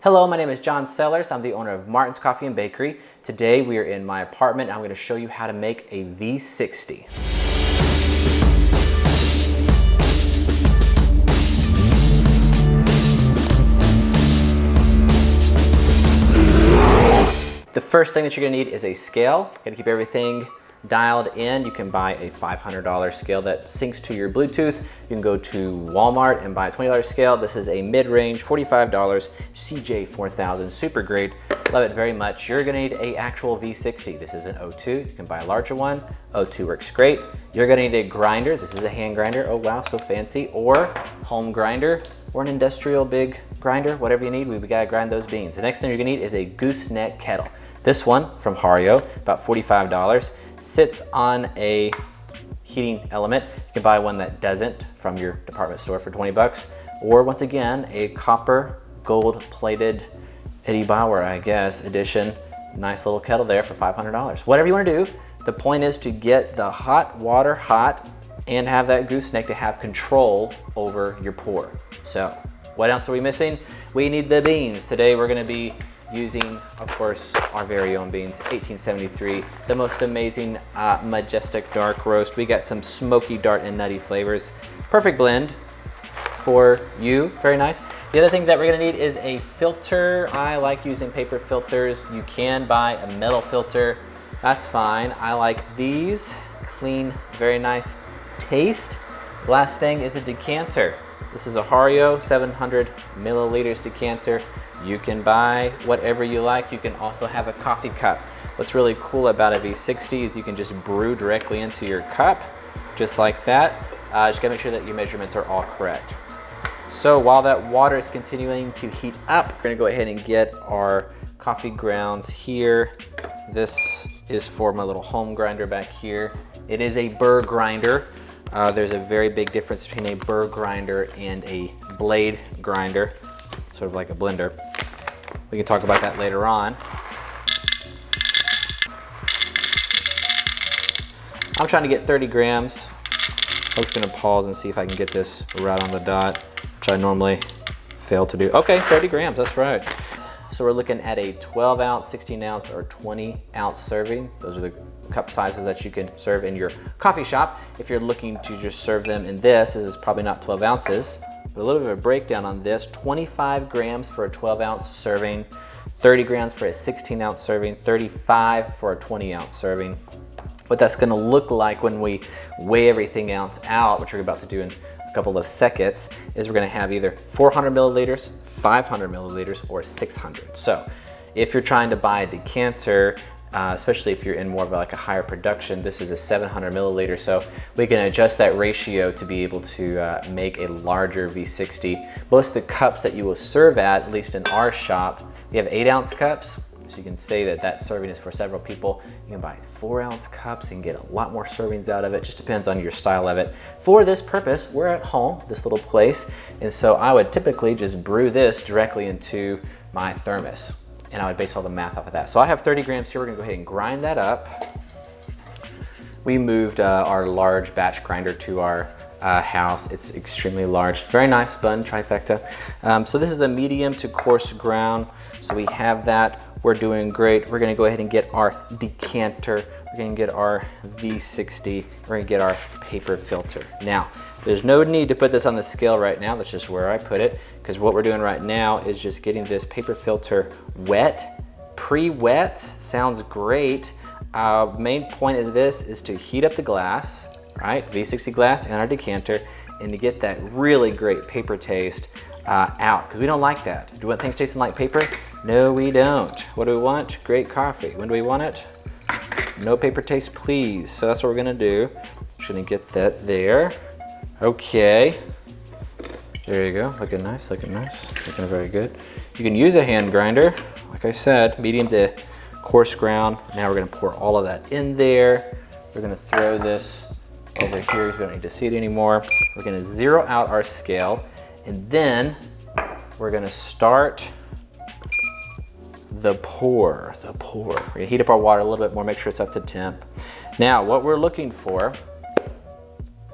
Hello, my name is John Sellers. I'm the owner of Martin's Coffee and Bakery. Today we are in my apartment and I'm going to show you how to make a V60. The first thing that you're going to need is a scale. You got to keep everything dialed in. You can buy a $500 scale that syncs to your Bluetooth. You can go to Walmart and buy a $20 scale. This is a mid-range $45 CJ4000, super great. Love it very much. You're gonna need a actual V60. This is an O2. You can buy a larger one. O2 works great. You're gonna need a grinder. This is a hand grinder. Oh wow, so fancy. Or home grinder or an industrial big grinder, whatever you need. We gotta grind those beans. The next thing you're gonna need is a gooseneck kettle. This one from Hario, about $45. Sits on a heating element. You can buy one that doesn't from your department store for 20 bucks. Or once again, a copper gold plated Eddie Bauer, I guess, edition. Nice little kettle there for $500. Whatever you want to do, the point is to get the hot water hot and have that gooseneck to have control over your pour. So what else are we missing? We need the beans. Today we're going to be using, of course, our very own beans, 1873, the most amazing majestic dark roast. We got some smoky, dark, and nutty flavors. Perfect blend for you, very nice. The other thing that we're gonna need is a filter. I like using paper filters. You can buy a metal filter, that's fine. I like these, clean, very nice taste. Last thing is a decanter. This is a Hario 700 milliliters decanter. You can buy whatever you like. You can also have a coffee cup. What's really cool about a V60 is you can just brew directly into your cup, just like that. Just gotta make sure that your measurements are all correct. So while that water is continuing to heat up, we're gonna go ahead and get our coffee grounds here. This is for my little home grinder back here. It is a burr grinder. There's a very big difference between a burr grinder and a blade grinder, sort of like a blender. We can talk about that later on. I'm trying to get 30 grams. I'm just gonna pause and see if I can get this right on the dot, which I normally fail to do. Okay, 30 grams, that's right. So we're looking at a 12 ounce, 16 ounce, or 20 ounce serving. Those are the cup sizes that you can serve in your coffee shop. If you're looking to just serve them in this is probably not 12 ounces. But a little bit of a breakdown on this, 25 grams for a 12 ounce serving, 30 grams for a 16 ounce serving, 35 for a 20 ounce serving. What that's gonna look like when we weigh everything else out, which we're about to do in a couple of seconds, is we're gonna have either 400 milliliters, 500 milliliters, or 600. So if you're trying to buy a decanter, especially if you're in more of like a higher production, this is a 700 milliliter, so we can adjust that ratio to be able to make a larger V60. Most of the cups that you will serve at least in our shop, we have 8 ounce cups, so you can say that that serving is for several people. You can buy 4 ounce cups and get a lot more servings out of it, just depends on your style of it. For this purpose, we're at home, this little place, and so I would typically just brew this directly into my thermos, and I would base all the math off of that. So I have 30 grams here. We're gonna go ahead and grind that up. We moved our large batch grinder to our house. It's extremely large. Very nice bun trifecta. So this is a medium to coarse ground. So we have that. We're doing great. We're gonna go ahead and get our decanter. We're gonna get our V60. We're gonna get our paper filter. Now, there's no need to put this on the scale right now. That's just where I put it, because what we're doing right now is just getting this paper filter wet, pre-wet. Sounds great. Main point of this is to heat up the glass, right? V60 glass and our decanter, and to get that really great paper taste out, because we don't like that. Do we want things tasting like paper? No, we don't. What do we want? Great coffee. When do we want it? No paper taste, please. So that's what we're gonna do. Just gonna get that there. Okay, there you go, looking nice, looking very good. You can use a hand grinder, like I said, medium to coarse ground. Now we're gonna pour all of that in there. We're gonna throw this over here, we don't need to see it anymore. We're gonna zero out our scale, and then we're gonna start the pour. We're gonna heat up our water a little bit more, make sure it's up to temp. Now, what we're looking for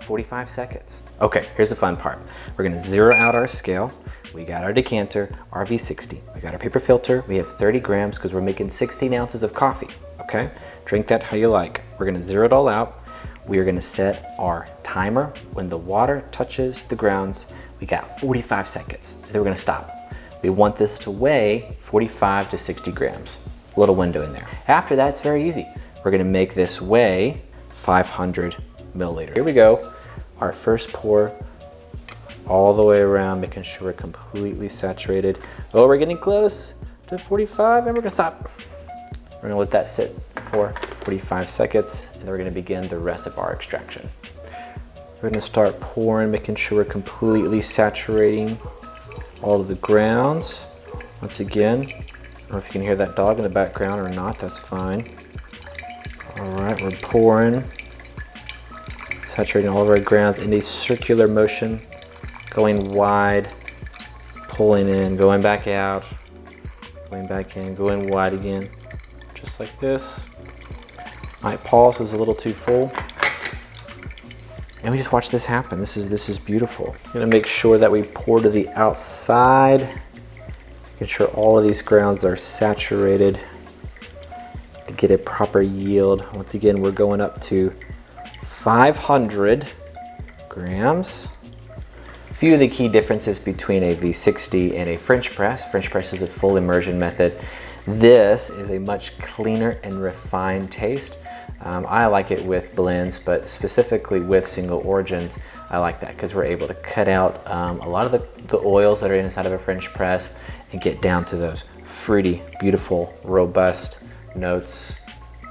45 seconds. Okay, here's the fun part. We're gonna zero out our scale. we got our decanter, our V60, we got our paper filter, we have 30 grams because we're making 16 ounces of coffee, okay? Drink that how you like. We're gonna zero it all out. We are gonna set our timer. When the water touches the grounds, we got 45 seconds. Then we're gonna stop. We want this to weigh 45 to 60 grams. A little window in there. After that, it's very easy. We're gonna make this weigh 500 milliliters. Here we go. Our first pour all the way around, making sure we're completely saturated. Oh, we're getting close to 45 and we're gonna stop. We're gonna let that sit for 45 seconds and then we're gonna begin the rest of our extraction. We're gonna start pouring, making sure we're completely saturating all of the grounds. Once again, I don't know if you can hear that dog in the background or not, that's fine. All right, we're pouring, saturating all of our grounds in a circular motion, going wide, pulling in, going back out, going back in, going wide again, just like this. Might pause, it's a little too full. And we just watch this happen. This is beautiful. I'm gonna make sure that we pour to the outside, making sure all of these grounds are saturated to get a proper yield. Once again, we're going up to 500 grams. A few of the key differences between a V60 and a French press. French press is a full immersion method. This is a much cleaner and refined taste. I like it with blends, but specifically with single origins, I like that because we're able to cut out a lot of the oils that are inside of a French press and get down to those fruity, beautiful, robust notes.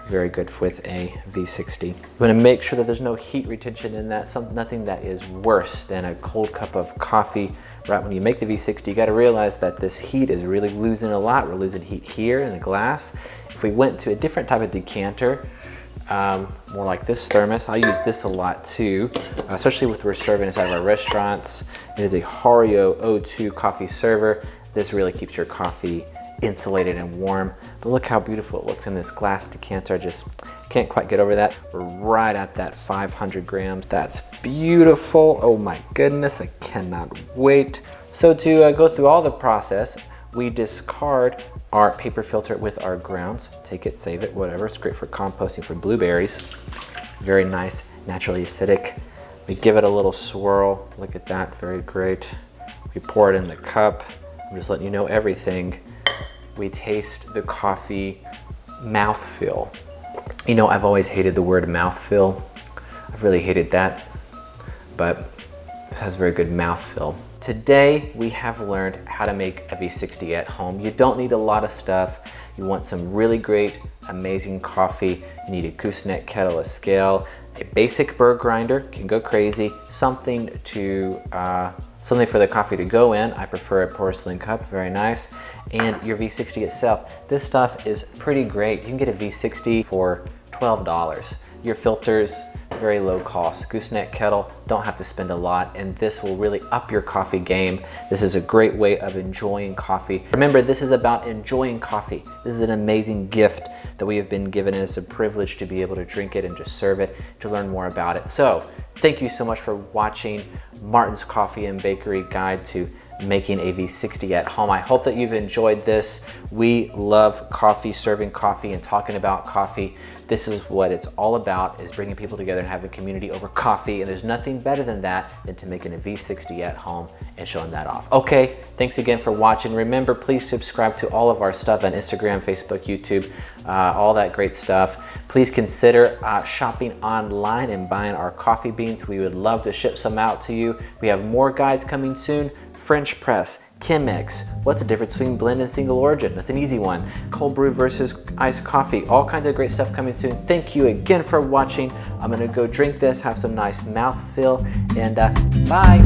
Very good with a V60. You want to make sure that there's no heat retention in that. Nothing that is worse than a cold cup of coffee. Right when you make the V60, you got to realize that this heat is really losing a lot. We're losing heat here in the glass. If we went to a different type of decanter, more like this thermos. I use this a lot too, especially with we're serving inside of our restaurants. It is a Hario O2 coffee server. This really keeps your coffee insulated and warm. But look how beautiful it looks in this glass decanter. I just can't quite get over that. We're right at that 500 grams. That's beautiful. Oh my goodness, I cannot wait. So to go through all the process, we discard our paper filter with our grounds. Take it, save it, whatever. It's great for composting for blueberries. Very nice, naturally acidic. We give it a little swirl. Look at that, very great. We pour it in the cup. I'm just letting you know everything. We taste the coffee mouthfeel. You know, I've always hated the word mouthfeel. I've really hated that, but this has very good mouthfeel. Today, we have learned how to make a V60 at home. You don't need a lot of stuff. You want some really great, amazing coffee. You need a gooseneck kettle, a scale, a basic burr grinder, can go crazy, something for the coffee to go in. I prefer a porcelain cup, very nice. And your V60 itself. This stuff is pretty great. You can get a V60 for $12. Your filters, very low cost. Gooseneck kettle, don't have to spend a lot, and this will really up your coffee game. This is a great way of enjoying coffee. Remember, this is about enjoying coffee. This is an amazing gift that we have been given, and it's a privilege to be able to drink it and just serve it, to learn more about it. So, thank you so much for watching Martin's Coffee and Bakery Guide to making a V60 at home. I hope that you've enjoyed this. We love coffee, serving coffee and talking about coffee. This is what it's all about, is bringing people together and having a community over coffee. And there's nothing better than that than to making a V60 at home and showing that off. Okay, thanks again for watching. Remember, please subscribe to all of our stuff on Instagram, Facebook, YouTube, all that great stuff. Please consider shopping online and buying our coffee beans. We would love to ship some out to you. We have more guides coming soon. French press, Chemex, what's the difference between blend and single origin? That's an easy one. Cold brew versus iced coffee, all kinds of great stuff coming soon. Thank you again for watching. I'm gonna go drink this, have some nice mouthfeel, and bye.